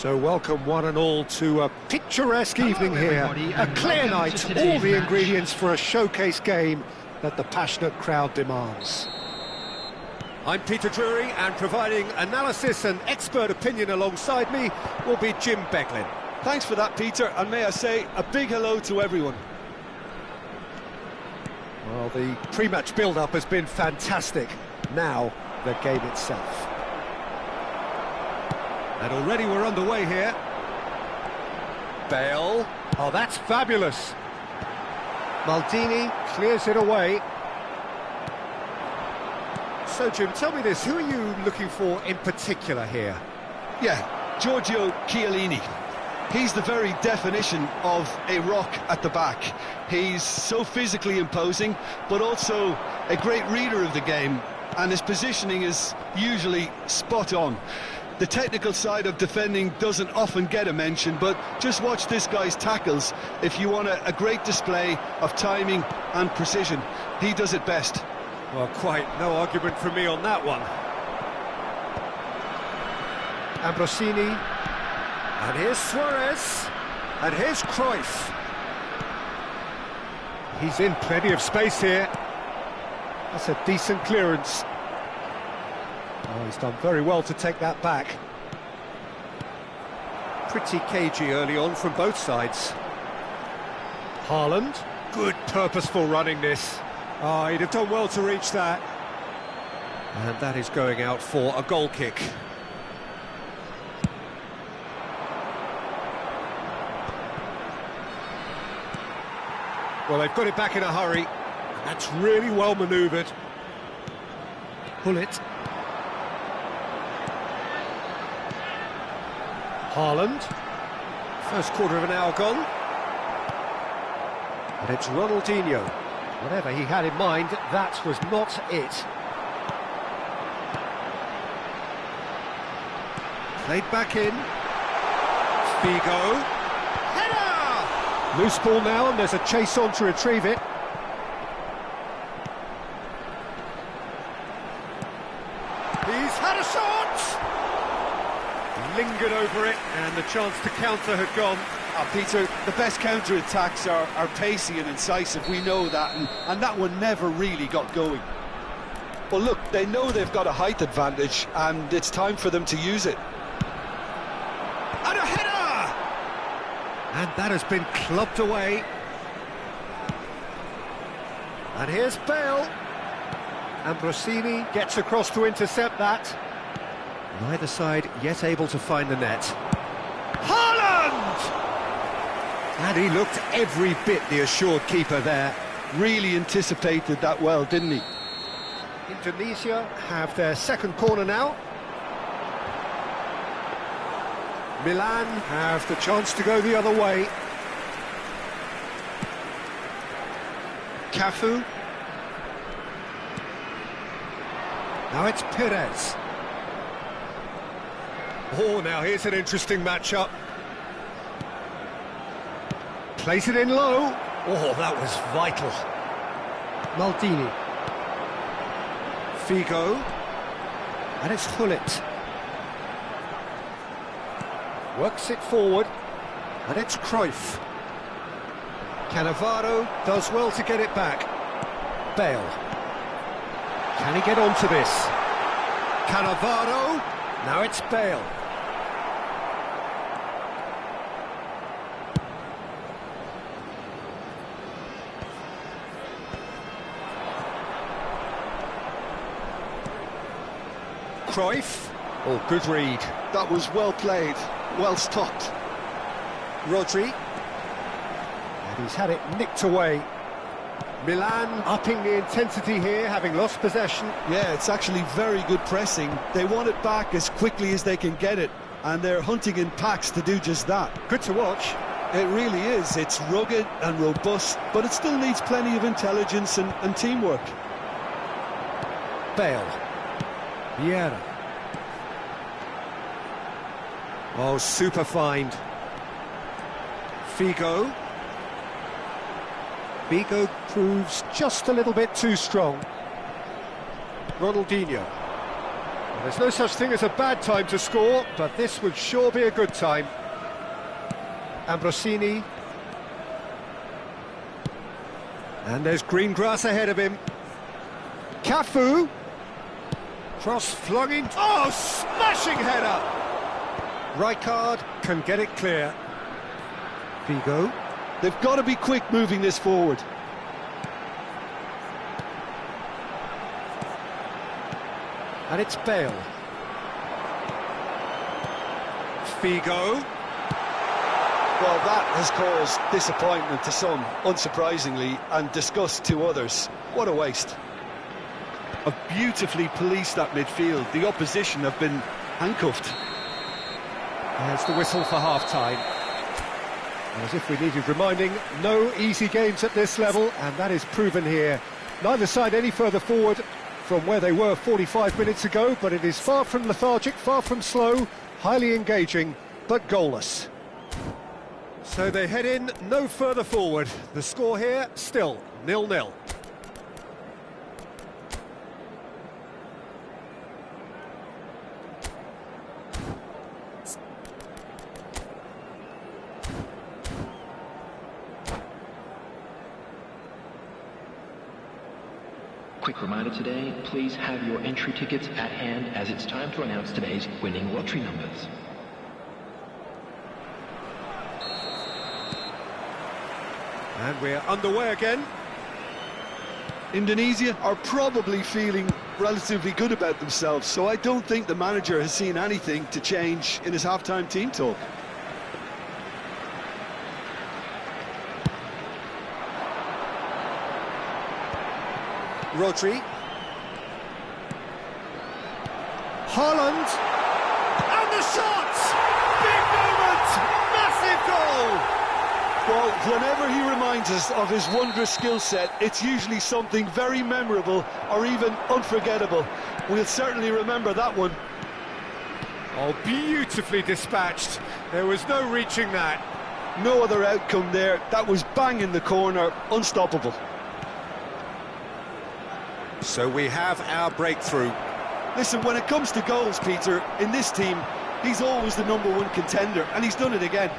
So welcome one and all to a picturesque evening here, a clear night, all the ingredients for a showcase game that the passionate crowd demands. I'm Peter Drury, and providing analysis and expert opinion alongside me will be Jim Beglin. Thanks for that, Peter, and may I say a big hello to everyone. Well, the pre-match build-up has been fantastic. Now, the game itself. And already we're underway here. Bale. Oh, that's fabulous. Maldini clears it away. So, Jim, tell me this, who are you looking for in particular here? Yeah, Giorgio Chiellini. He's the very definition of a rock at the back. He's so physically imposing, but also a great reader of the game, and his positioning is usually spot on. The technical side of defending doesn't often get a mention, but just watch this guy's tackles if you want a great display of timing and precision. He does it best. Well, quite no argument from me on that one. Ambrosini. And here's Suarez. And here's Cruyff. He's in plenty of space here. That's a decent clearance. Oh, he's done very well to take that back. Pretty cagey early on from both sides. Haaland. Good purposeful running this. Oh, he'd have done well to reach that. And that is going out for a goal kick. Well, they've got it back in a hurry. That's really well manoeuvred. Pull it. Haaland. First quarter of an hour gone. And it's Ronaldinho. Whatever he had in mind, that was not it. Played back in. Figo. Header! Loose ball now, and there's a chase on to retrieve it. He's had a shot! Lingered over it, and the chance to counter had gone. Peter, the best counter-attacks are pacey and incisive, we know that, and that one never really got going. Well, look, they know they've got a height advantage, and it's time for them to use it. And a header! And that has been clubbed away. And here's Bale. Ambrosini gets across to intercept that. Neither side yet able to find the net. Haaland! And he looked every bit the assured keeper there. Really anticipated that well, didn't he? Indonesia have their second corner now. Milan have the chance to go the other way. Cafu. Now it's Perez. Oh, now here's an interesting matchup. Plays it in low. Oh, that was vital. Maldini. Figo. And it's Gullit. Works it forward. And it's Cruyff. Cannavaro does well to get it back. Bale. Can he get onto this? Cannavaro. Now it's Bale. Cruyff. Oh, good read. That was well played, well stopped. Rodri. And he's had it nicked away. Milan upping the intensity here, having lost possession. Yeah, it's actually very good pressing. They want it back as quickly as they can get it, and they're hunting in packs to do just that. Good to watch. It really is. It's rugged and robust, but it still needs plenty of intelligence and teamwork. Bale. Vieira. Oh, super find. Figo. Figo proves just a little bit too strong. Ronaldinho. There's no such thing as a bad time to score, but this would sure be a good time. Ambrosini. And there's green grass ahead of him. Cafu. Cross flung in. Oh, smashing header! Rijkaard can get it clear. Figo. They've got to be quick moving this forward. And it's Bale. Figo. Well, that has caused disappointment to some, unsurprisingly, and disgust to others. What a waste. Have beautifully policed that midfield. The opposition have been handcuffed. There's the whistle for half-time. As if we needed reminding, no easy games at this level, and that is proven here. Neither side any further forward from where they were 45 minutes ago, but it is far from lethargic, far from slow, highly engaging, but goalless. So they head in no further forward. The score here, still 0-0. Quick reminder today, please have your entry tickets at hand as it's time to announce today's winning lottery numbers. And we're underway again. Indonesia are probably feeling relatively good about themselves, so I don't think the manager has seen anything to change in his half-time team talk. Rodri. Haaland. And the shot! Big moment! Massive goal! Well, whenever he reminds us of his wondrous skill set, it's usually something very memorable or even unforgettable. We'll certainly remember that one. Oh, beautifully dispatched. There was no reaching that. No other outcome there. That was bang in the corner, unstoppable. So we have our breakthrough. Listen, when it comes to goals, Peter, in this team, he's always the #1 contender, and he's done it again.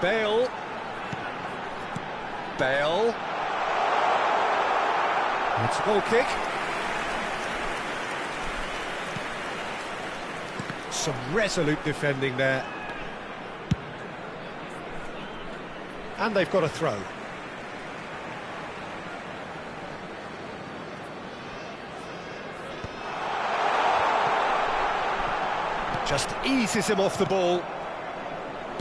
Bale. Bale. It's a goal kick. Some resolute defending there. And they've got a throw. Just eases him off the ball.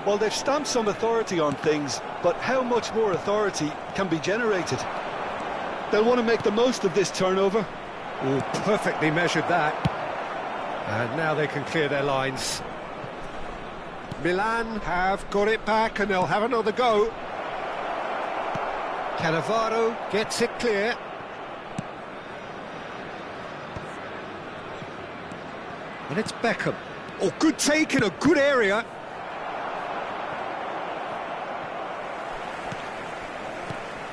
Well, they've stamped some authority on things, but how much more authority can be generated? They'll want to make the most of this turnover. Oh, perfectly measured that. And now they can clear their lines. Milan have got it back and they'll have another go. Cannavaro gets it clear. And it's Beckham. Oh, good take in a good area.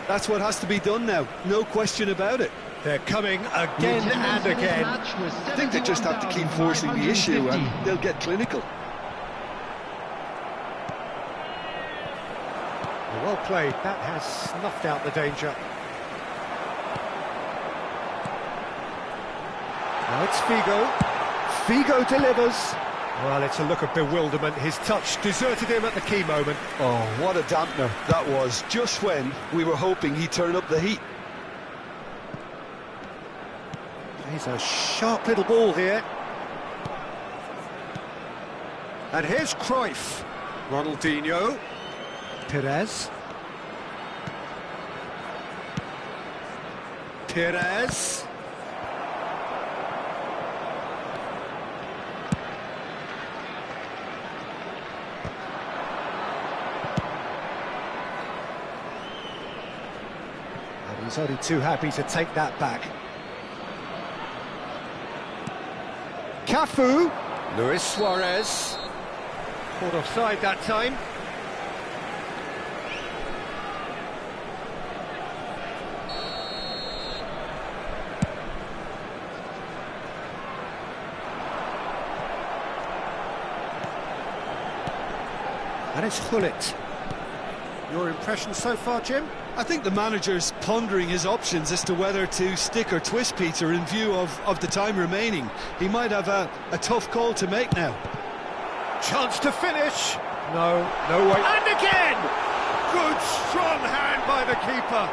That's what has to be done now, no question about it. They're coming again and again. I think they just have to keep forcing the issue and they'll get clinical. Well played, that has snuffed out the danger. Now it's Figo. Figo delivers. Well, it's a look of bewilderment. His touch deserted him at the key moment. Oh, what a dampener that was, just when we were hoping he'd turn up the heat. He's a sharp little ball here. And here's Cruyff. Ronaldinho. Perez. Perez. And he's only too happy to take that back. Cafu. Luis Suarez. Caught offside that time. And it's Hullet. Your impression so far, Jim? I think the manager's pondering his options as to whether to stick or twist Peter in view of the time remaining. He might have a tough call to make now. Chance to finish. No way. And again! Good strong hand by the keeper.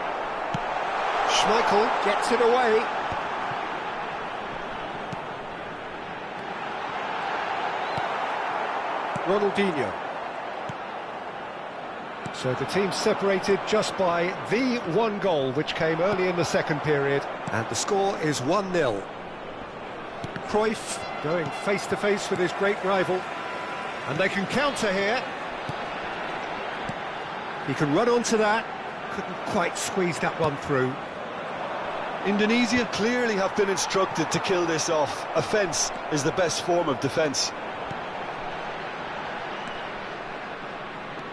Schmeichel gets it away. Ronaldinho. So the team separated just by the one goal, which came early in the second period. And the score is 1-0. Cruyff going face-to-face with his great rival. And they can counter here. He can run onto that. Couldn't quite squeeze that one through. Indonesia clearly have been instructed to kill this off. Offence is the best form of defence.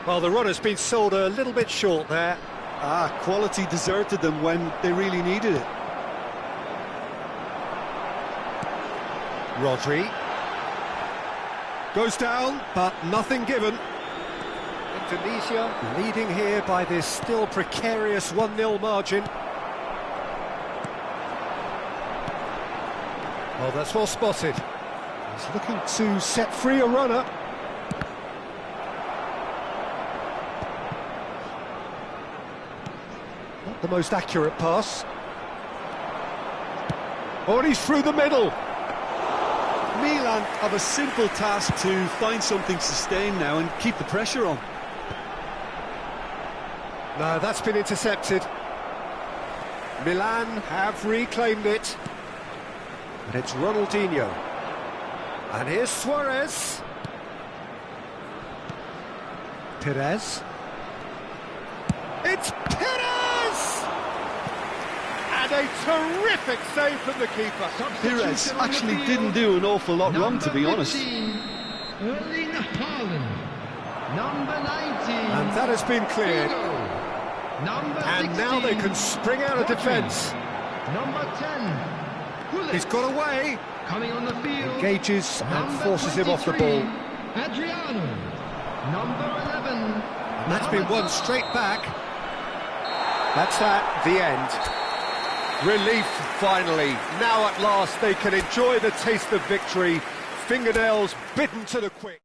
Well, the run has been sold a little bit short there. Quality deserted them when they really needed it. Rodri. Goes down, but nothing given. Indonesia leading here by this still precarious 1-0 margin. Well, that's well spotted. He's looking to set free a runner. Not the most accurate pass. Oh, and he's through the middle. Milan have a simple task to find something sustained now and keep the pressure on. No, that's been intercepted. Milan have reclaimed it. And it's Ronaldinho. And here's Suarez. Perez. It's Perez! And a terrific save from the keeper. Perez actually didn't do an awful lot wrong, to be honest. Erling Haaland. Number 19. And that has been cleared. Number And 16, now they can spring out of Rodri. defence. Number 10. Hullet. He's got away. Coming on the field. Engages and Number forces him off the 23, ball. Adriano. Number 11. And that's been won straight back. That's that, the end. Relief, finally. Now at last they can enjoy the taste of victory. Fingernails bitten to the quick.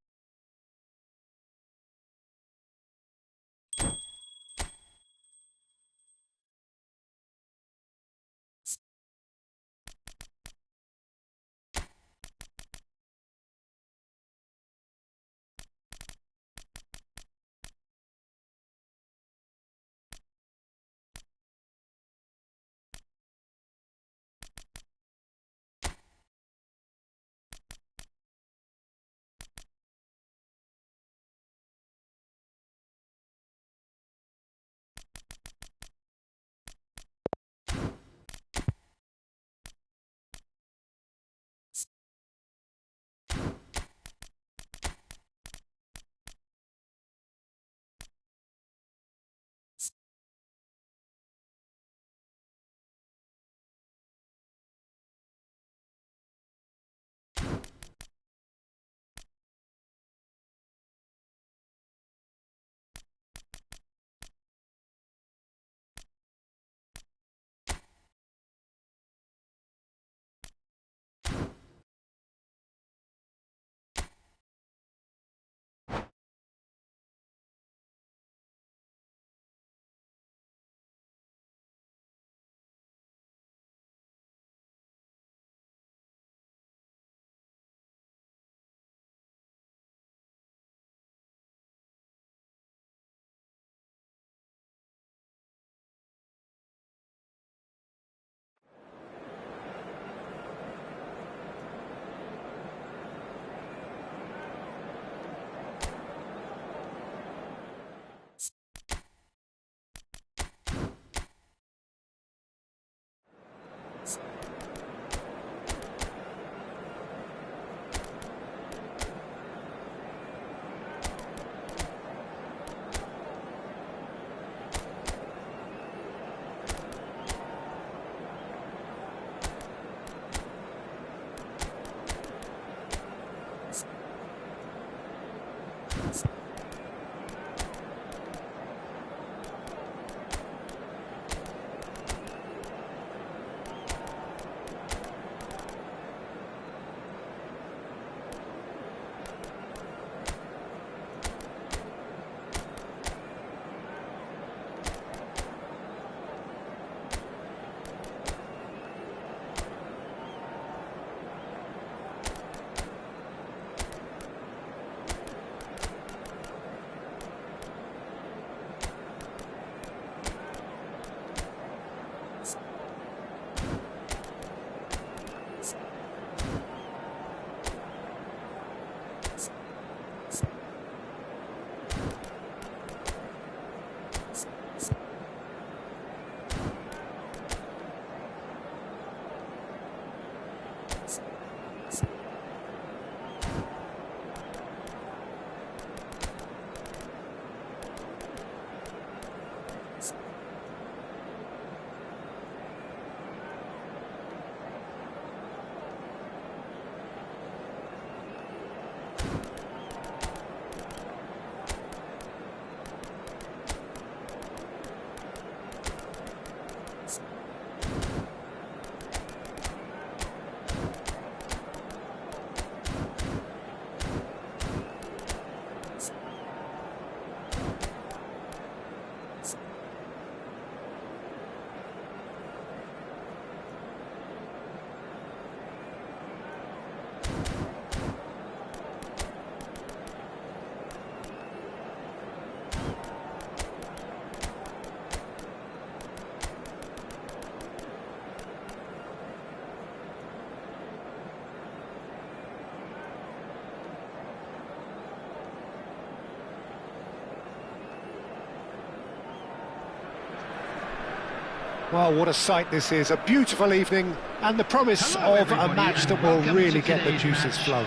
Well, what a sight this is. A beautiful evening and the promise Hello, of a everybody, match that and will welcome really to get the today's juices match. flowing.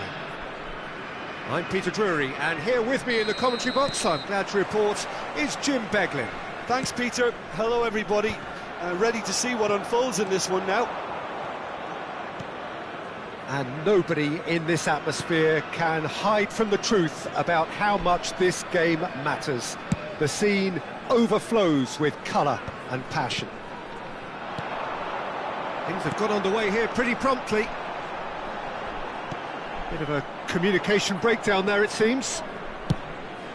I'm Peter Drury, and here with me in the commentary box, I'm glad to report, is Jim Beglin. Thanks, Peter. Hello, everybody. Ready to see what unfolds in this one now. And nobody in this atmosphere can hide from the truth about how much this game matters. The scene overflows with colour and passion. Things have got underway here pretty promptly. Bit of a communication breakdown there, it seems.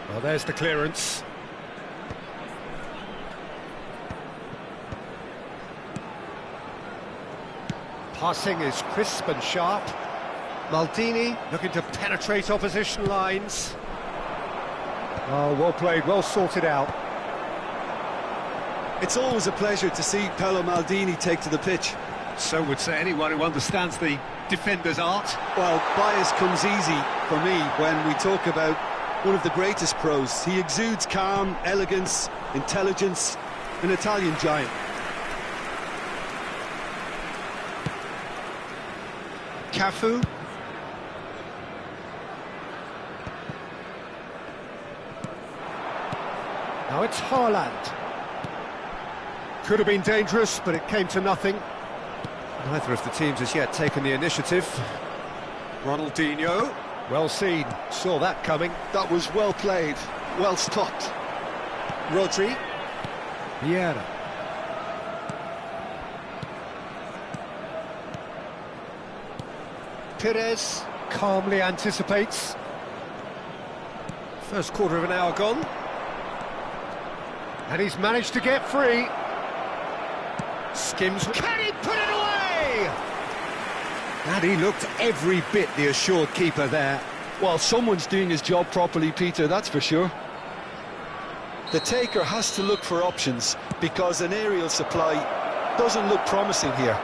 Well, there's the clearance. Passing is crisp and sharp. Maldini looking to penetrate opposition lines. Oh, well played, well sorted out. It's always a pleasure to see Paolo Maldini take to the pitch. So would say anyone who understands the defender's art. Well, bias comes easy for me when we talk about one of the greatest pros. He exudes calm, elegance, intelligence, an Italian giant. Cafu. Now it's Haaland. Could have been dangerous, but it came to nothing. Neither of the teams has yet taken the initiative. Ronaldinho, well seen, saw that coming. That was well played, well stopped. Rodri. Vieira. Perez calmly anticipates. First quarter of an hour gone. And he's managed to get free. Skims. Can he put it away? And he looked every bit the assured keeper there. Well, someone's doing his job properly, Peter, that's for sure. The taker has to look for options because an aerial supply doesn't look promising here.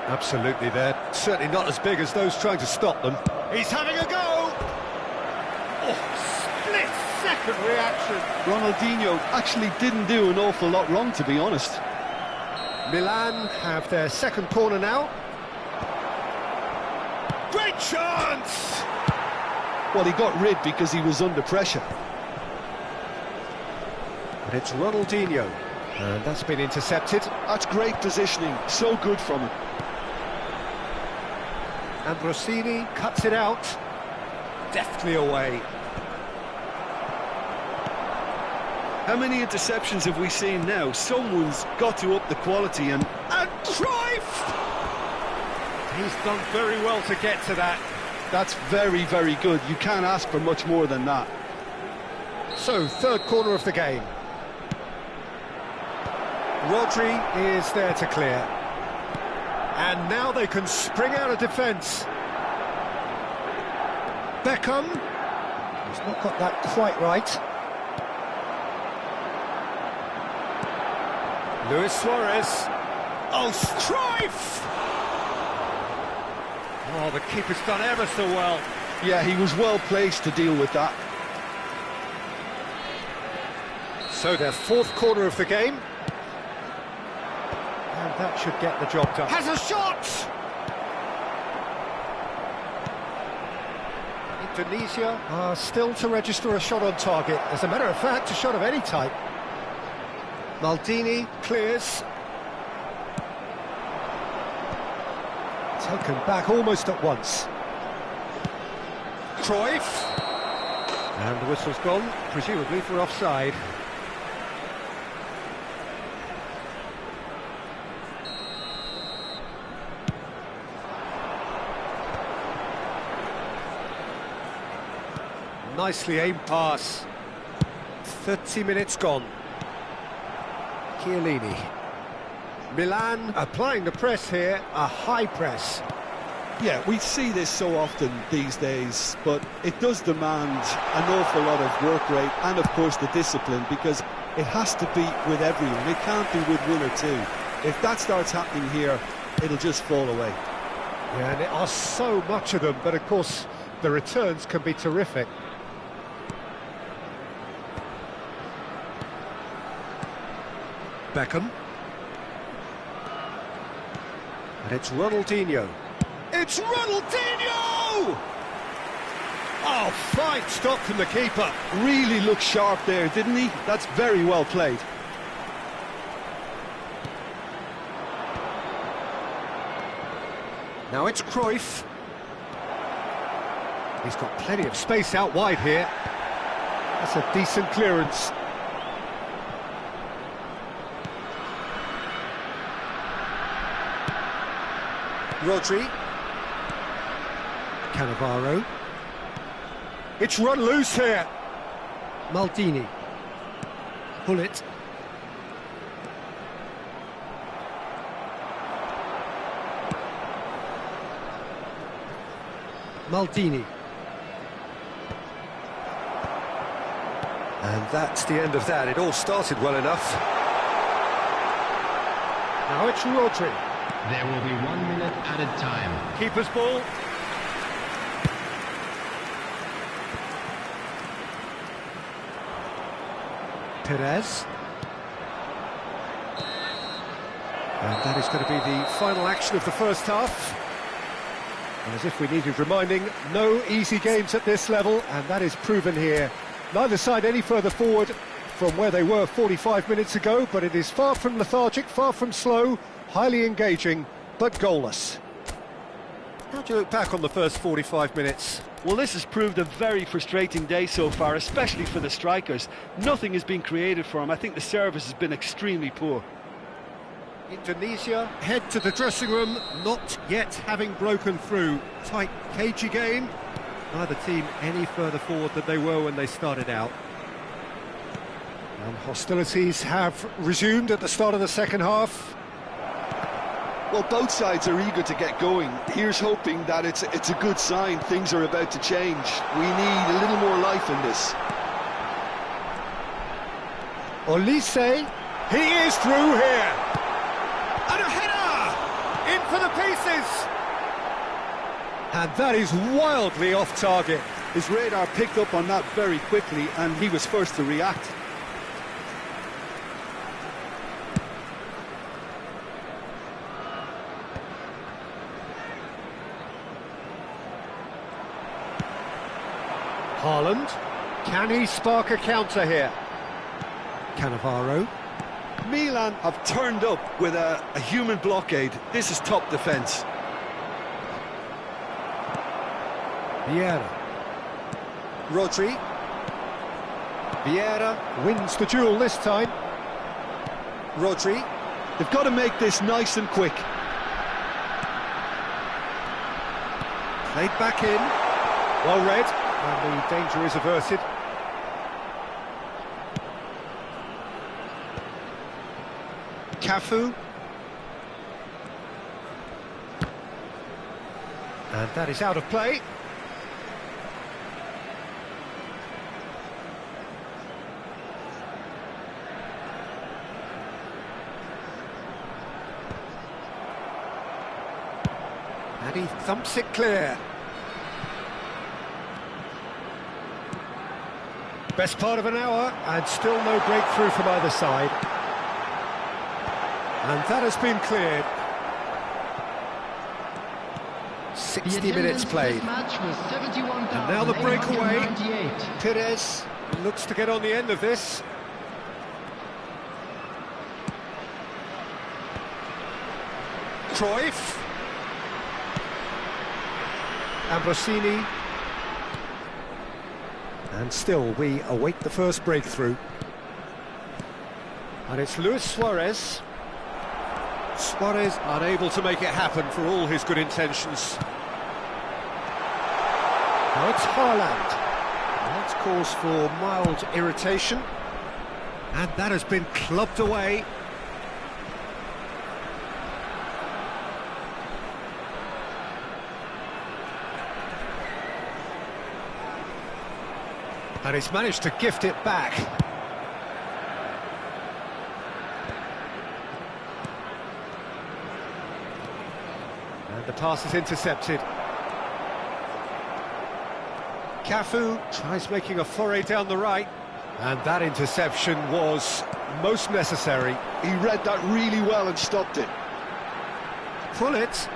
Absolutely, they're certainly not as big as those trying to stop them. He's having a go! Oh, split-second reaction. Ronaldinho actually didn't do an awful lot wrong, to be honest. Milan have their second corner now. Great chance! Well, he got rid because he was under pressure. And it's Ronaldinho. And that's been intercepted. That's great positioning, so good from him. And Rossini cuts it out. Deftly away. How many interceptions have we seen now? Someone's got to up the quality and Cruyff! He's done very well to get to that. that's very, very good. You can't ask for much more than that. So, third corner of the game. Rodri is there to clear. And now they can spring out of defence. Beckham. He's not got that quite right. Luis Suarez. Oh, Cruyff! Oh, the keeper's done ever so well. Yeah, he was well placed to deal with that. So their fourth corner of the game. And that should get the job done. Has a shot! Indonesia are still to register a shot on target. As a matter of fact, a shot of any type. Maldini clears. Taken back almost at once. Cruyff. And the whistle's gone, presumably for offside. Nicely aimed pass. 30 minutes gone. Chiellini. Milan applying the press here, a high press. Yeah, we see this so often these days, but it does demand an awful lot of work rate and, of course, the discipline, because it has to be with everyone. It can't be with one or two. If that starts happening here, it'll just fall away. Yeah, and there are so much of them, but of course the returns can be terrific. Beckham. And it's Ronaldinho. It's Ronaldinho! Oh, fine stop from the keeper. Really looked sharp there, didn't he? That's very well played. Now it's Cruyff. He's got plenty of space out wide here. That's a decent clearance. Rodri. Cannavaro. It's run loose here. Maldini. Gullit. Maldini. And that's the end of that. It all started well enough. Now it's Rodri. There will be 1 minute added time. Keeper's ball. Perez. And that is going to be the final action of the first half. And as if we needed reminding, no easy games at this level, and that is proven here. Neither side any further forward from where they were 45 minutes ago, but it is far from lethargic, far from slow, highly engaging, but goalless. How do you look back on the first 45 minutes? Well, this has proved a very frustrating day so far, especially for the strikers. Nothing has been created for them. I think the service has been extremely poor. Indonesia head to the dressing room, not yet having broken through. Tight, cagey game. Neither team any further forward than they were when they started out. And hostilities have resumed at the start of the second half. Well, both sides are eager to get going. Here's hoping that it's a good sign. Things are about to change. We need a little more life in this. Olise, he is through here. And a header! In for the pieces! And that is wildly off target. His radar picked up on that very quickly, and he was first to react. Haaland, can he spark a counter here? Cannavaro. Milan have turned up with a human blockade. This is top defence. Vieira. Rodri. Vieira wins the duel this time. Rodri. They've got to make this nice and quick. Played back in. Well read. And the danger is averted. Cafu. And that is out of play. And he thumps it clear. Best part of an hour, and still no breakthrough from either side. And that has been cleared. 60 minutes played. And now the breakaway. Perez looks to get on the end of this. Cruyff. Ambrosini. And still we await the first breakthrough. And it's Luis Suarez. Suarez unable to make it happen for all his good intentions. Now it's Haaland. And that's cause for mild irritation. And that has been clubbed away. And he's managed to gift it back. And the pass is intercepted. Cafu tries making a foray down the right. And that interception was most necessary. He read that really well and stopped it. Pullet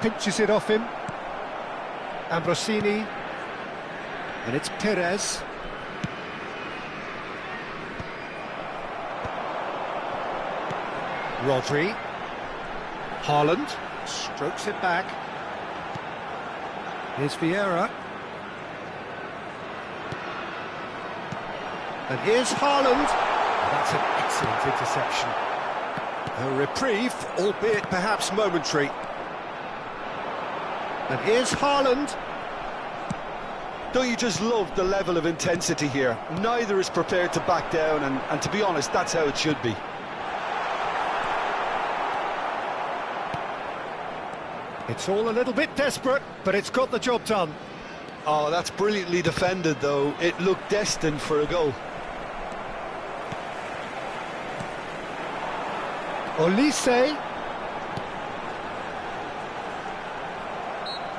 pinches it off him. Ambrosini, and it's Perez. Rodri. Haaland strokes it back. Here's Vieira. And here's Haaland. That's an excellent interception. A reprieve, albeit perhaps momentary. And here's Haaland. Don't you just love the level of intensity here? Neither is prepared to back down, and to be honest, that's how it should be. It's all a little bit desperate, but it's got the job done. Oh, that's brilliantly defended, though. It looked destined for a goal. Olise.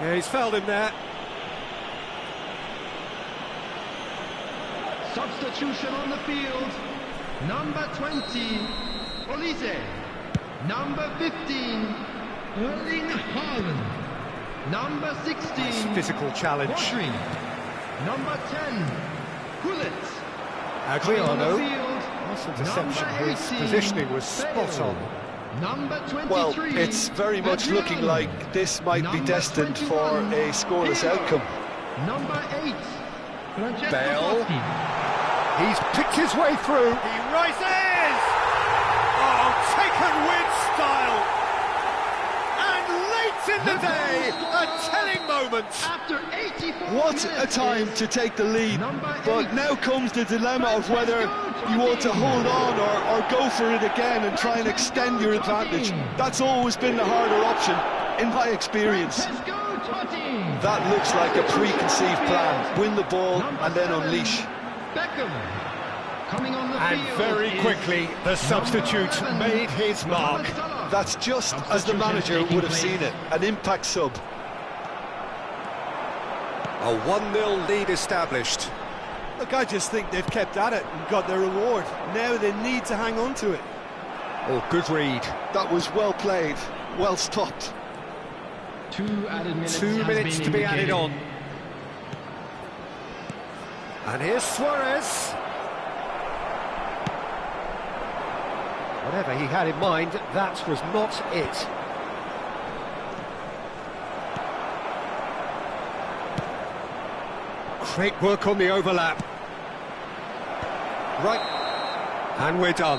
Yeah, he's fouled him there. Substitution on the field. Number 20, Olise. Number 15, Erling Haaland. Number 16, Nice physical challenge. Rodri. Number 10, Pullet. Adriano. Nice interception. His positioning was spot on. Number 23, Well, it's very much looking Adriano. like this might be Number destined for 21, a scoreless Pirlo. outcome. Number 8, Francesco Bale. Totti. He's picked his way through. He rises! Oh, taken with style. And late in the day, a telling moment. After 84 What minutes a time is to take the lead. number But 8. now comes the dilemma of whether you want to hold on or go for it again and try and extend your advantage. That's always been the harder option, in my experience. Francesco Totti. That looks like a preconceived plan. Win the ball and then unleash. Beckham. Coming on the And field very is quickly, the substitute number 11, made his mark. Mohamed Salah. That's just as the manager would have seen it. An impact sub. A 1-0 lead established. Look, I just think they've kept at it and got their reward. Now they need to hang on to it. Oh, good read. That was well played, well stopped. 2 added minutes. 2 has minutes been to be added indicated. on. And here's Suarez. Whatever he had in mind, that was not it. Great work on the overlap. Right, and we're done.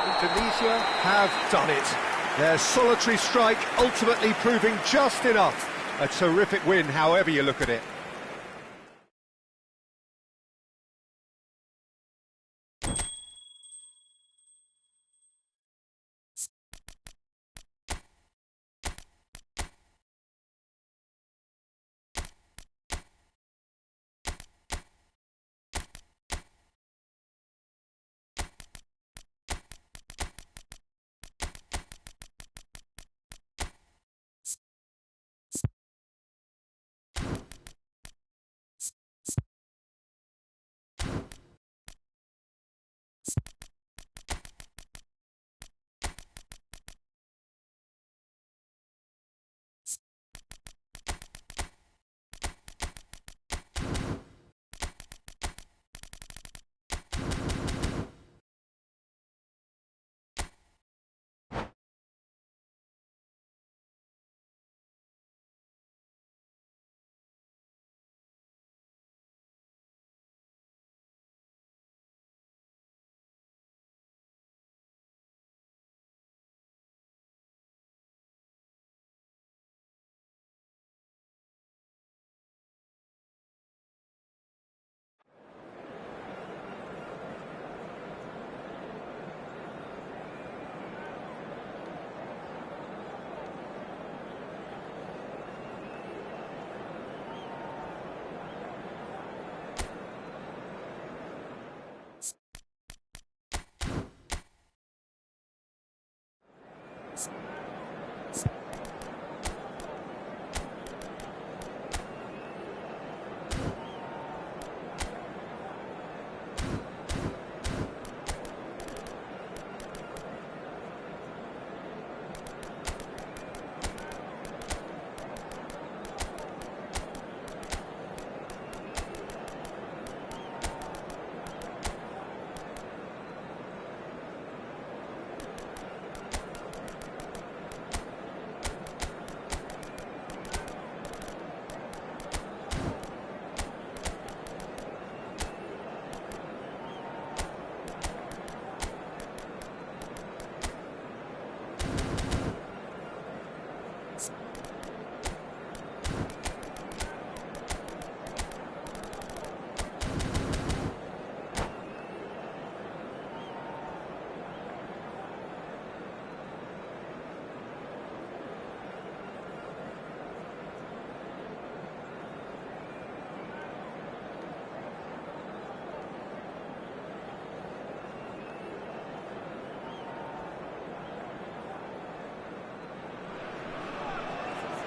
Indonesia have done it. Their solitary strike ultimately proving just enough. A terrific win, however you look at it.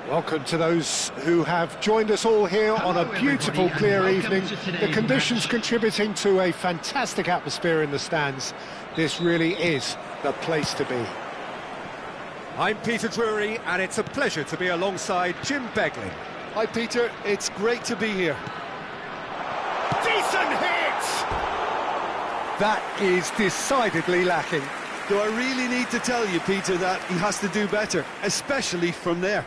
Welcome to those who have joined us all here on a beautiful, clear evening. The conditions contributing to a fantastic atmosphere in the stands. This really is the place to be. I'm Peter Drury, and it's a pleasure to be alongside Jim Beglin. Hi, Peter. It's great to be here. Decent hit! That is decidedly lacking. Do I really need to tell you, Peter, that he has to do better, especially from there?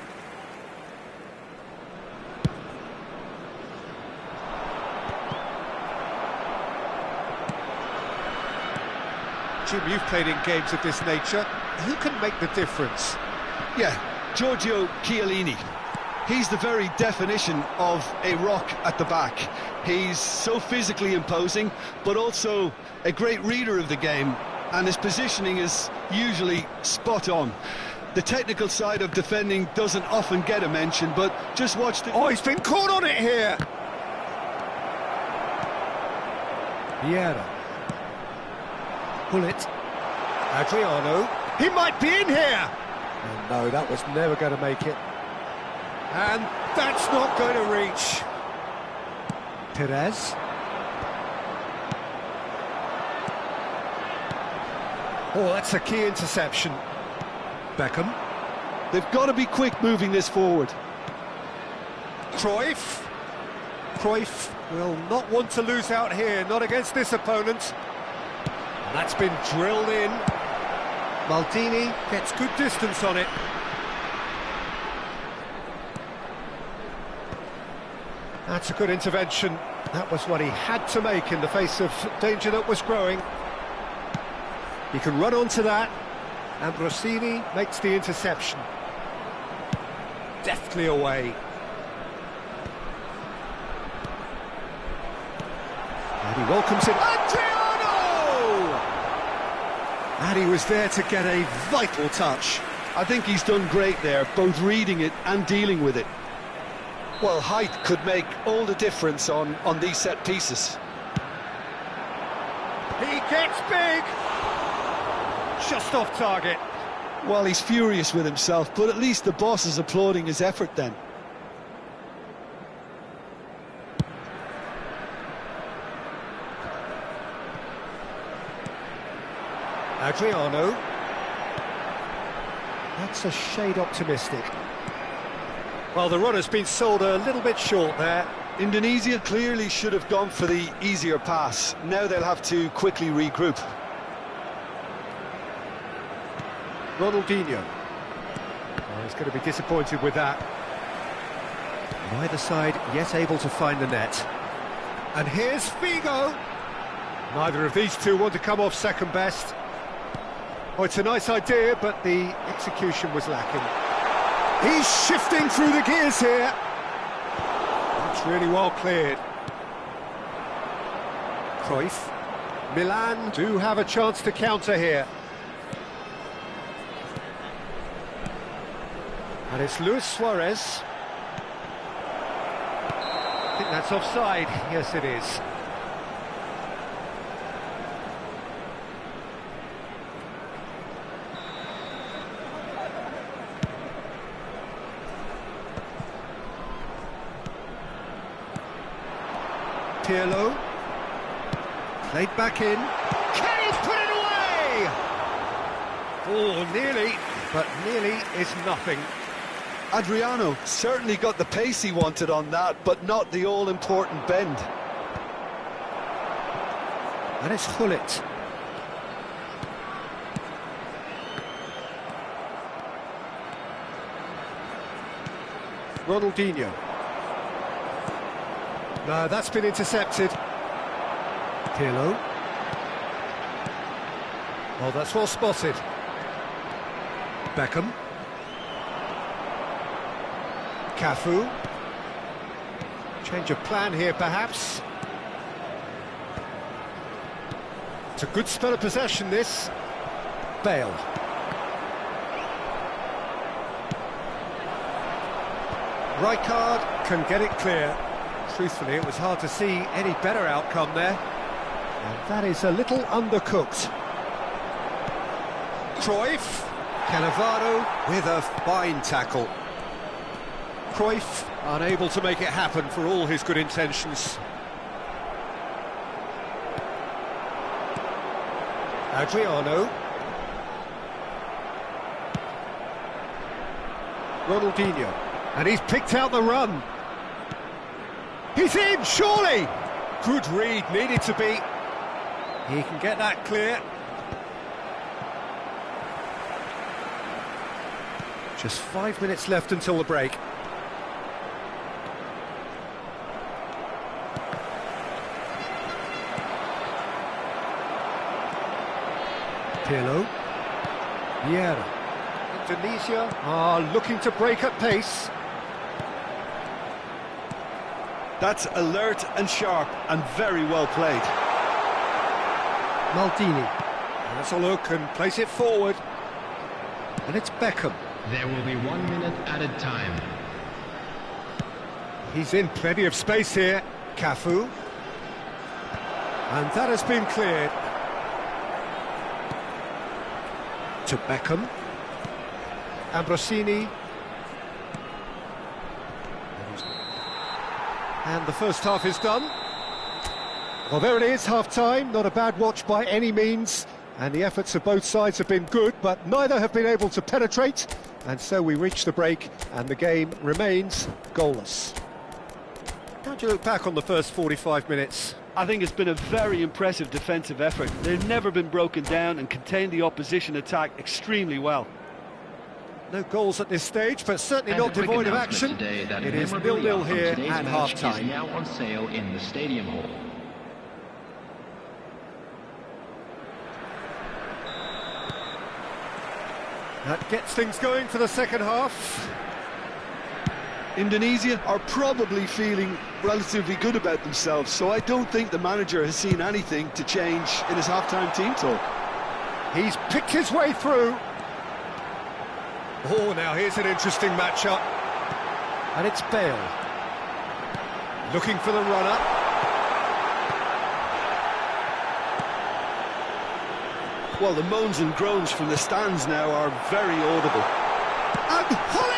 Jim, you've played in games of this nature. Who can make the difference? Yeah, Giorgio Chiellini. He's the very definition of a rock at the back. He's so physically imposing, but also a great reader of the game, and his positioning is usually spot on. The technical side of defending doesn't often get a mention, but just watch the... Oh, he's been caught on it here! Vieira. Pull it. Adriano. He might be in here! Oh, no, that was never going to make it. And that's not going to reach. Perez. Oh, that's a key interception. Beckham. They've got to be quick moving this forward. Cruyff. Cruyff will not want to lose out here, not against this opponent. And that's been drilled in. Maldini gets good distance on it. That's a good intervention. That was what he had to make in the face of danger that was growing. He can run onto that. Ambrosini makes the interception. Deftly away. And he welcomes it. Adriano! And he was there to get a vital touch. I think he's done great there, both reading it and dealing with it. Well, height could make all the difference on these set pieces. He gets big! Just off target. Well, he's furious with himself, but at least the boss is applauding his effort then. Adriano. That's a shade optimistic. Well, the run has been sold a little bit short there. Indonesia clearly should have gone for the easier pass. Now they'll have to quickly regroup. Ronaldinho. Oh, he's going to be disappointed with that. Neither side yet able to find the net. And here's Figo. Neither of these two want to come off second best. Oh, it's a nice idea, but the execution was lacking. He's shifting through the gears here. That's really well cleared. Cruyff. Milan do have a chance to counter here. And it's Luis Suarez. I think that's offside. Yes, it is. Pirlo. Played back in. Can he put it away? Oh, nearly, but nearly is nothing. Adriano certainly got the pace he wanted on that, but not the all-important bend. And it's Gullit. Ronaldinho. No, that's been intercepted. Pirlo. Oh, that's well spotted. Beckham. Cafu. Change of plan here, perhaps. It's a good spell of possession, this. Bale. Rijkaard can get it clear. Truthfully, it was hard to see any better outcome there. And that is a little undercooked. Cruyff. Cannavaro with a fine tackle. Cruyff, unable to make it happen for all his good intentions. Adriano. Ronaldinho. And he's picked out the run. He's in, surely! Good read, needed to be. He can get that clear. Just 5 minutes left until the break. Pirlo. Vieira. Indonesia are looking to break at pace. That's alert and sharp and very well played. Maldini. Has a look and place it forward. And it's Beckham. There will be 1 minute added time. He's in plenty of space here. Cafu. And that has been cleared. To Beckham. Ambrosini. And the first half is done. Well, there it is, half-time. Not a bad watch by any means. And the efforts of both sides have been good, but neither have been able to penetrate. And so we reach the break, and the game remains goalless. How do you look back on the first 45 minutes? I think it's been a very impressive defensive effort. They've never been broken down and contained the opposition attack extremely well. No goals at this stage, but certainly not devoid of action. It is 0-0 here at half-time. Is now on sale in the Stadium Hall. That gets things going for the second half. Indonesia are probably feeling relatively good about themselves, so I don't think the manager has seen anything to change in his half-time team talk. He's picked his way through. Oh, now here's an interesting matchup. And it's Bale. Looking for the run-up. Well, the moans and groans from the stands now are very audible. And Hullet!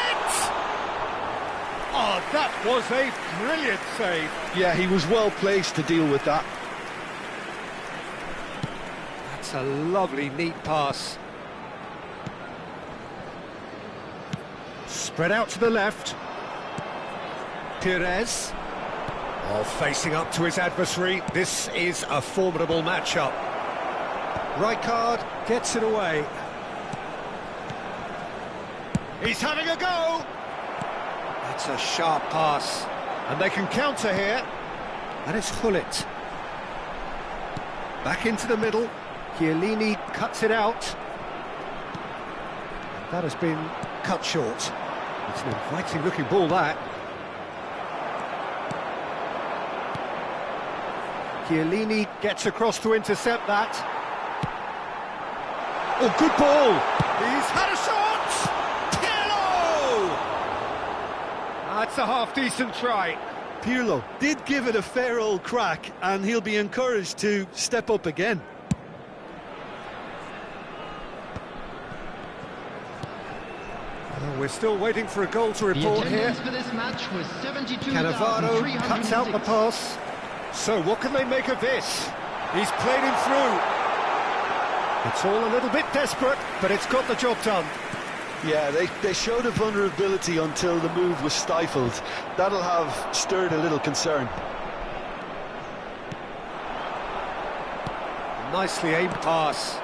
Oh, that was a brilliant save. Yeah, he was well placed to deal with that. That's a lovely, neat pass. Spread out to the left. Pires. Oh, facing up to his adversary. This is a formidable matchup. Rijkaard gets it away. He's having a go! That's a sharp pass. And they can counter here. And it's Hullet. Back into the middle. Chiellini cuts it out. That has been cut short. It's an inviting looking ball, that. Chiellini gets across to intercept that. Oh, good ball! He's had a shot! Pirlo! That's a half-decent try. Pirlo did give it a fair old crack, and he'll be encouraged to step up again. Well, we're still waiting for a goal to report here. For this match was Cannavaro cuts out the pass. So what can they make of this? He's played him through. It's all a little bit desperate, but it's got the job done. Yeah, they showed a vulnerability until the move was stifled. That'll have stirred a little concern. Nicely aimed pass.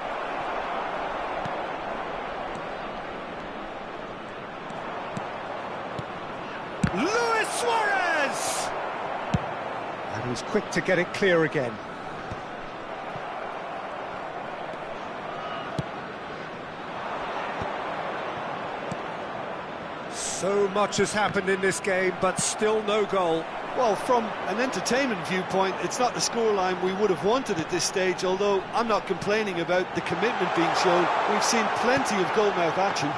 Luis Suarez! And he's quick to get it clear again. So much has happened in this game, but still no goal. Well, from an entertainment viewpoint, it's not the scoreline we would have wanted at this stage, although I'm not complaining about the commitment being shown. We've seen plenty of goalmouth action.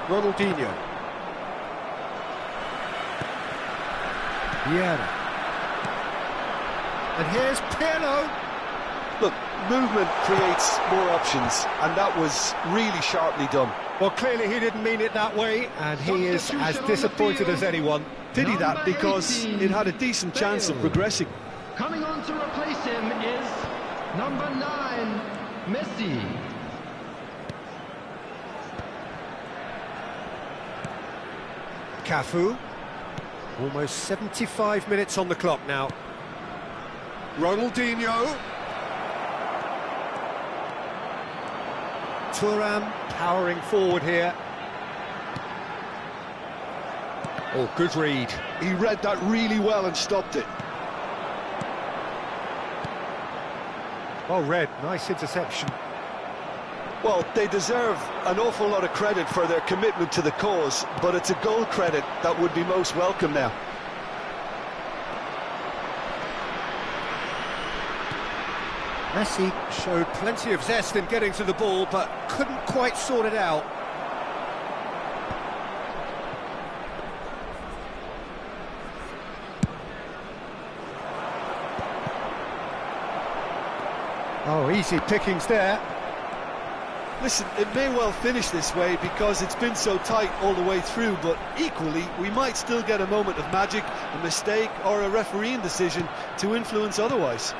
Ronaldinho. Vieira. And here's Pirlo. Look, movement creates more options, and that was really sharply done. Well, clearly he didn't mean it that way, and he is as disappointed as anyone. Pity that, because it had a decent chance of progressing. Coming on to replace him is number 9, Messi. Cafu. Almost 75 minutes on the clock now. Ronaldinho. Thuram powering forward here. Oh, good read. He read that really well and stopped it. Well read, nice interception. Well, they deserve an awful lot of credit for their commitment to the cause, but it's a goal credit that would be most welcome now. Messi showed plenty of zest in getting to the ball, but couldn't quite sort it out. Oh, easy pickings there. Listen, it may well finish this way because it's been so tight all the way through, but equally, we might still get a moment of magic, a mistake, or a refereeing decision to influence otherwise.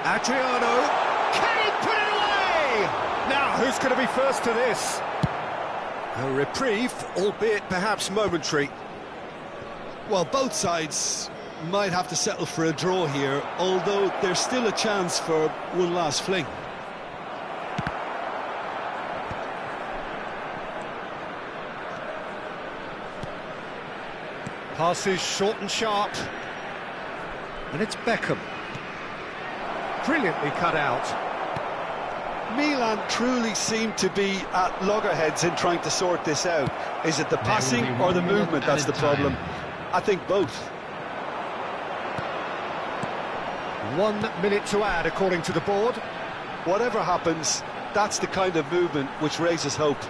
Adriano, can he put it away? Now, who's going to be first to this? A reprieve, albeit perhaps momentary. Well, both sides might have to settle for a draw here, although there's still a chance for one last fling. Passes short and sharp. And it's Beckham. Brilliantly cut out. Milan truly seem to be at loggerheads in trying to sort this out. Is it the passing or the movement that's the problem? I think both. 1 minute to add, according to the board. Whatever happens, that's the kind of movement which raises hope.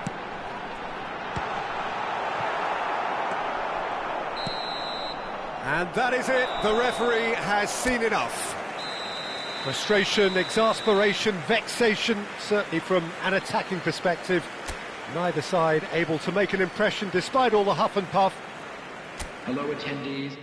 And that is it. The referee has seen enough. Frustration, exasperation, vexation, certainly from an attacking perspective. Neither side able to make an impression despite all the huff and puff. Hello, attendees.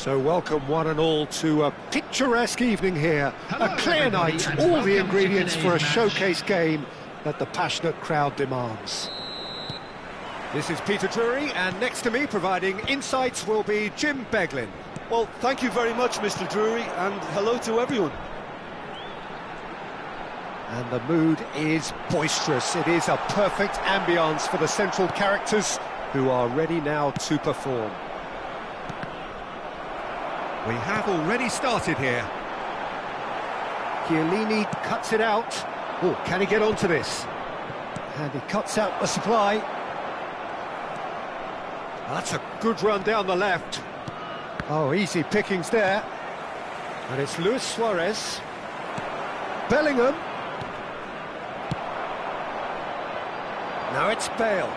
So welcome one and all to a picturesque evening here. Hello, A clear everybody, night, and all the welcome to ingredients for a today's showcase game that the passionate crowd demands. This is Peter Drury, and next to me providing insights will be Jim Beglin. Well, thank you very much, Mr. Drury, and hello to everyone. And the mood is boisterous. It is a perfect ambience for the central characters who are ready now to perform. We have already started here. Chiellini cuts it out. Oh, can he get onto this? And he cuts out the supply. That's a good run down the left. Oh, easy pickings there. And it's Luis Suarez. Bellingham. Now it's Bale.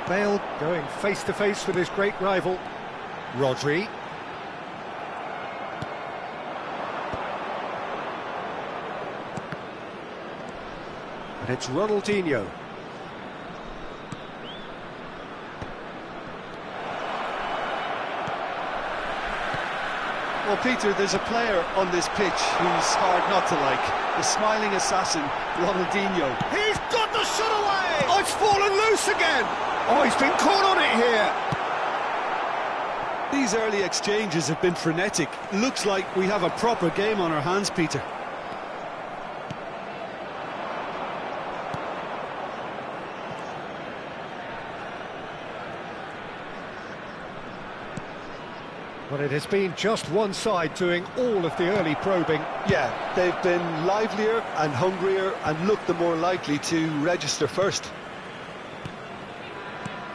Bale going face-to-face with his great rival, Rodri. And it's Ronaldinho. Well, Peter, there's a player on this pitch who's hard not to like. The smiling assassin, Ronaldinho. He's got the shot away! Oh, it's fallen loose again! Oh, he's been caught on it here! These early exchanges have been frenetic. Looks like we have a proper game on our hands, Peter. Well, it has been just one side doing all of the early probing. Yeah, they've been livelier and hungrier and looked the more likely to register first.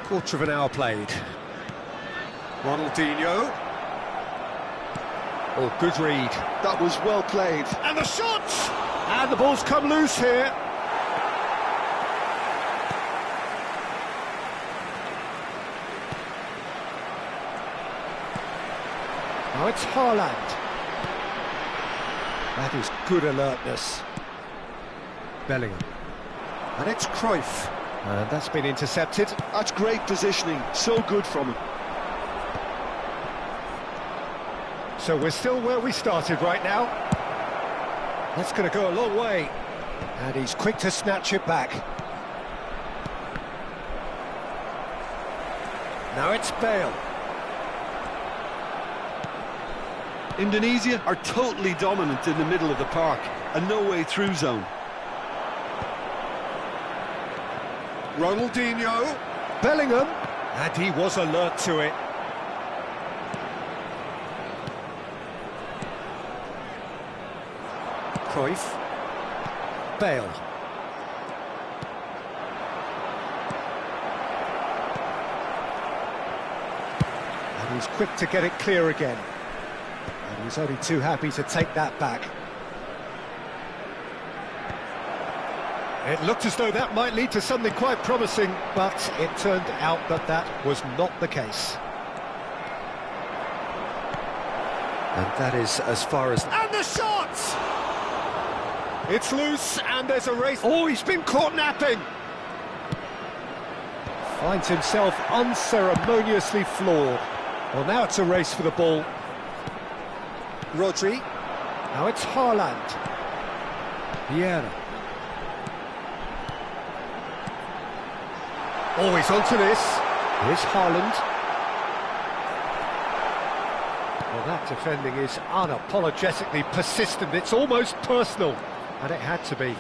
Quarter of an hour played. Ronaldinho. Oh, good read. That was well played. And the shot! And the ball's come loose here. Now it's Haaland. That is good alertness. Bellingham. And it's Cruyff. And that's been intercepted. That's great positioning. So good from him. So we're still where we started right now. That's going to go a long way. And he's quick to snatch it back. Now it's Bale. Indonesia are totally dominant in the middle of the park. A no-way-through zone. Ronaldinho. Bellingham. And he was alert to it. Cruyff. Bale. And he's quick to get it clear again. And he's only too happy to take that back. It looked as though that might lead to something quite promising, but it turned out that that was not the case. And that is as far as... And the shot! It's loose, and there's a race. Oh, he's been caught napping! Finds himself unceremoniously floored. Well, now it's a race for the ball. Rodri. Now it's Haaland. Vieira. Oh, he's onto this. Here's Haaland. Well, that defending is unapologetically persistent. It's almost personal. And it had to be.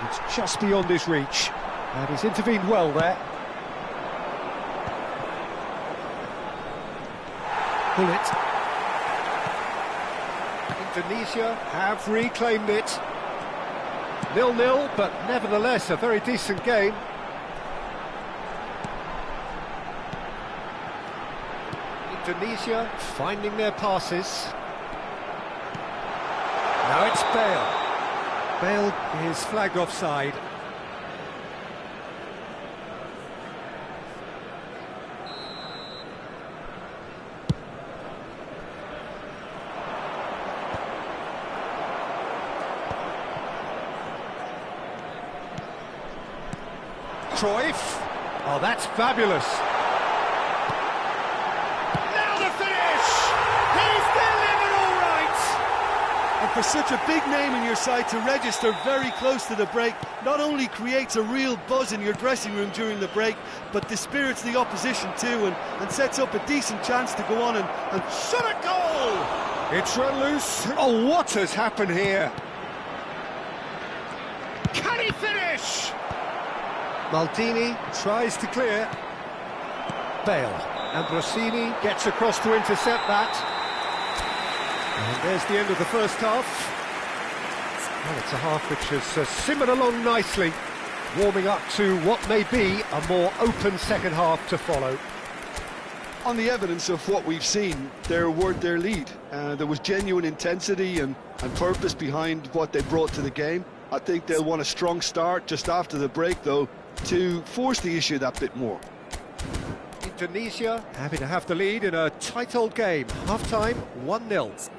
It's just beyond his reach. And he's intervened well there. Bullet. Indonesia have reclaimed it. 0-0, but nevertheless a very decent game. Indonesia finding their passes. Now it's Bale. Bale is flagged offside. Cruyff. Oh, that's fabulous. for such a big name in your side to register very close to the break, not only creates a real buzz in your dressing room during the break, but dispirits the opposition too, and sets up a decent chance to go on and shot a goal! It's run loose. Oh, what has happened here? Can he finish? Maldini tries to clear. Bale. Ambrosini gets across to intercept that. And there's the end of the first half. Well, it's a half which has simmered along nicely, warming up to what may be a more open second half to follow. On the evidence of what we've seen, they're worth their lead. There was genuine intensity and purpose behind what they brought to the game. I think they'll want a strong start just after the break, though, to force the issue that bit more. Indonesia happy to have the lead in a tight old game. Half-time, 1-0.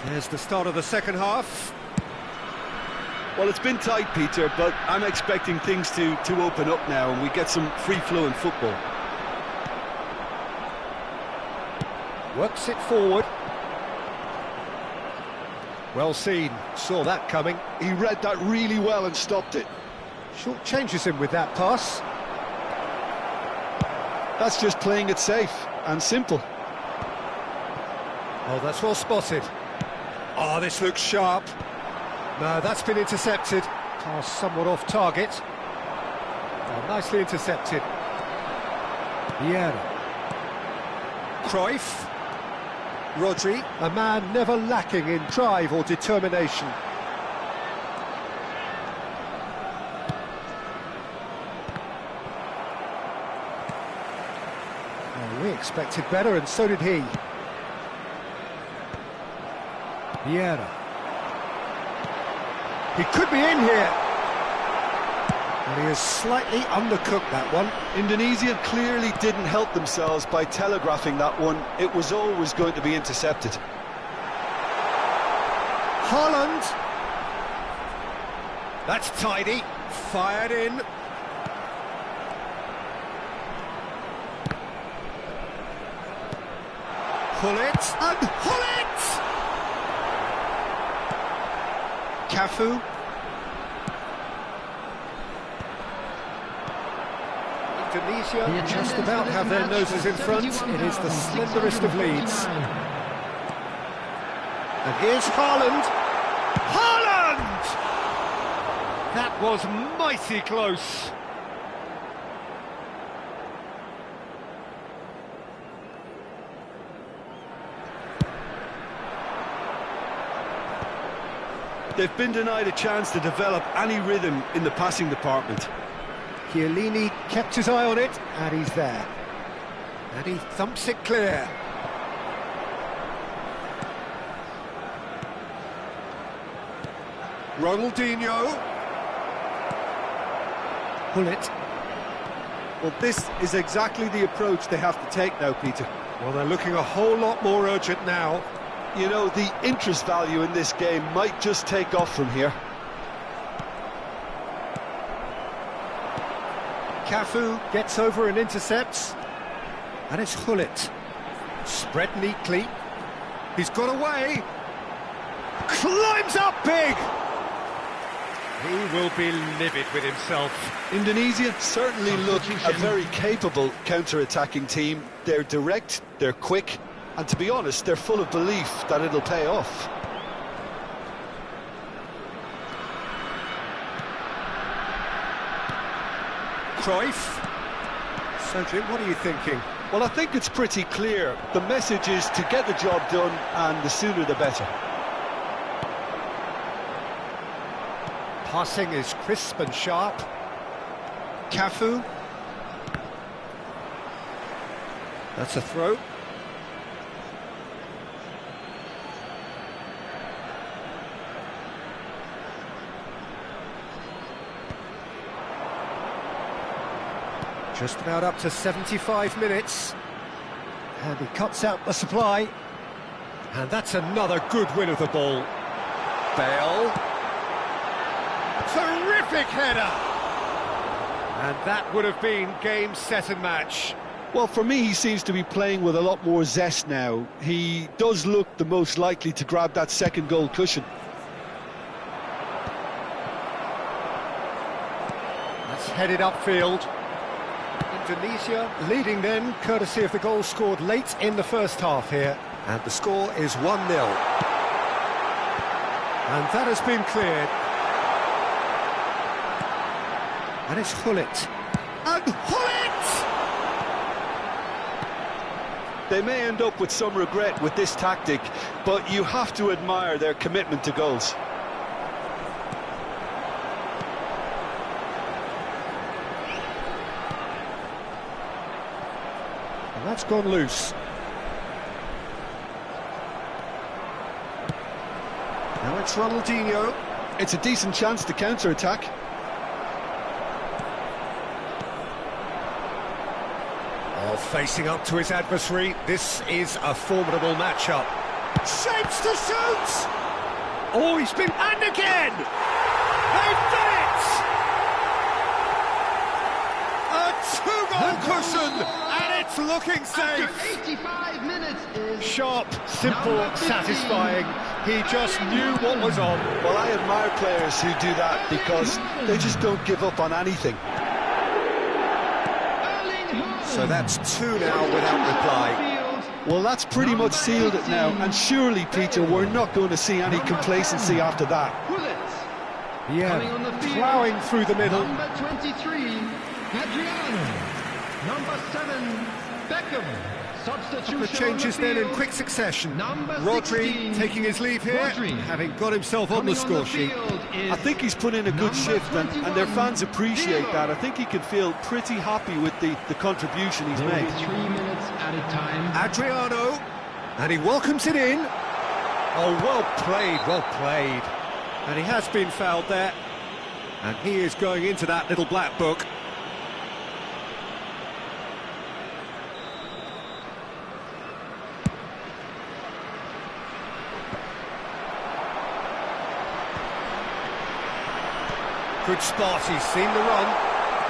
There's the start of the second half. Well, it's been tight, Peter, but I'm expecting things to open up now and we get some free-flowing football. Works it forward. Well seen, saw that coming. He read that really well and stopped it. Short changes him with that pass. That's just playing it safe and simple. Oh, that's well spotted. Oh, this looks sharp. No, that's been intercepted. Pass somewhat off target. Oh, nicely intercepted. Vieira. Cruyff. Rodri, a man never lacking in drive or determination. Oh, we expected better, and so did he. Vieira. He could be in here. And he has slightly undercooked that one. Indonesia clearly didn't help themselves by telegraphing that one. It was always going to be intercepted. Haaland. That's tidy. Fired in. Gullit. And Gullit! Cafu. Indonesia just about have their noses in front. It is the slenderest of leads. And here's Haaland. Haaland! That was mighty close. They've been denied a chance to develop any rhythm in the passing department. Chiellini kept his eye on it, and he's there. And he thumps it clear. Ronaldinho. Gullit. Well, this is exactly the approach they have to take now, Peter. Well, they're looking a whole lot more urgent now. You know, the interest value in this game might just take off from here. Cafu gets over and intercepts. And it's Gullit. Spread neatly. He's got away. Climbs up big. He will be livid with himself. Indonesia certainly look a very capable counter-attacking team. They're direct, they're quick, and to be honest, they're full of belief that it'll pay off. Cruyff. So, Jim, what are you thinking? Well, I think it's pretty clear. The message is to get the job done, and the sooner the better. Passing is crisp and sharp. Cafu. That's a throw. Just about up to 75 minutes. And he cuts out the supply. And that's another good win of the ball. Bale. Terrific header! And that would have been game, set and match. Well, for me, he seems to be playing with a lot more zest now. He does look the most likely to grab that second goal cushion. That's headed upfield. Indonesia leading then, courtesy of the goal scored late in the first half here. And the score is 1-0. And that has been cleared. And it's Gullit. And Gullit! They may end up with some regret with this tactic, but you have to admire their commitment to goals. And that's gone loose. Now it's Ronaldinho. It's a decent chance to counter-attack. Oh, facing up to his adversary, this is a formidable matchup. Shapes to shoot! Oh, he's been... And again! They've done it! A two-goal cushion! And it's looking safe! After 85 minutes is... Sharp, simple, satisfying. He just knew what was on. Well, I admire players who do that because they just don't give up on anything. So that's two now without reply. Well, that's pretty much sealed it now, and surely, Peter, we're not going to see any complacency after that. Yeah, ploughing through the middle. Number 23, Adriano. Number 7, Beckham. Substitution. The changes then in quick succession. Number Rodri 16, taking his leave here, Rodri. having got himself on the score sheet. I think he's put in a good shift, and their fans appreciate that. I think he can feel pretty happy with the contribution he's made. 3 minutes at a time. Adriano, and he welcomes it in. Oh, well played, well played. And he has been fouled there. And he is going into that little black book. Good spot, he's seen the run.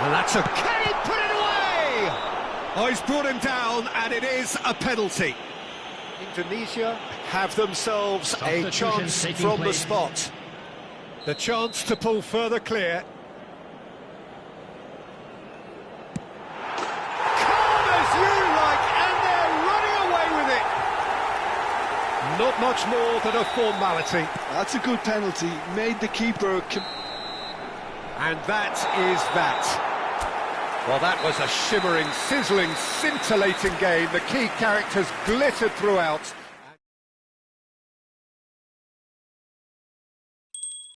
And that's a... Can he put it away? Oh, he's brought him down, and it is a penalty. Indonesia have themselves a chance from the spot. The chance to pull further clear. Calm as you like, and they're running away with it. Not much more than a formality. That's a good penalty. Made the keeper... And that is that. Well, that was a shimmering, sizzling, scintillating game. The key characters glittered throughout.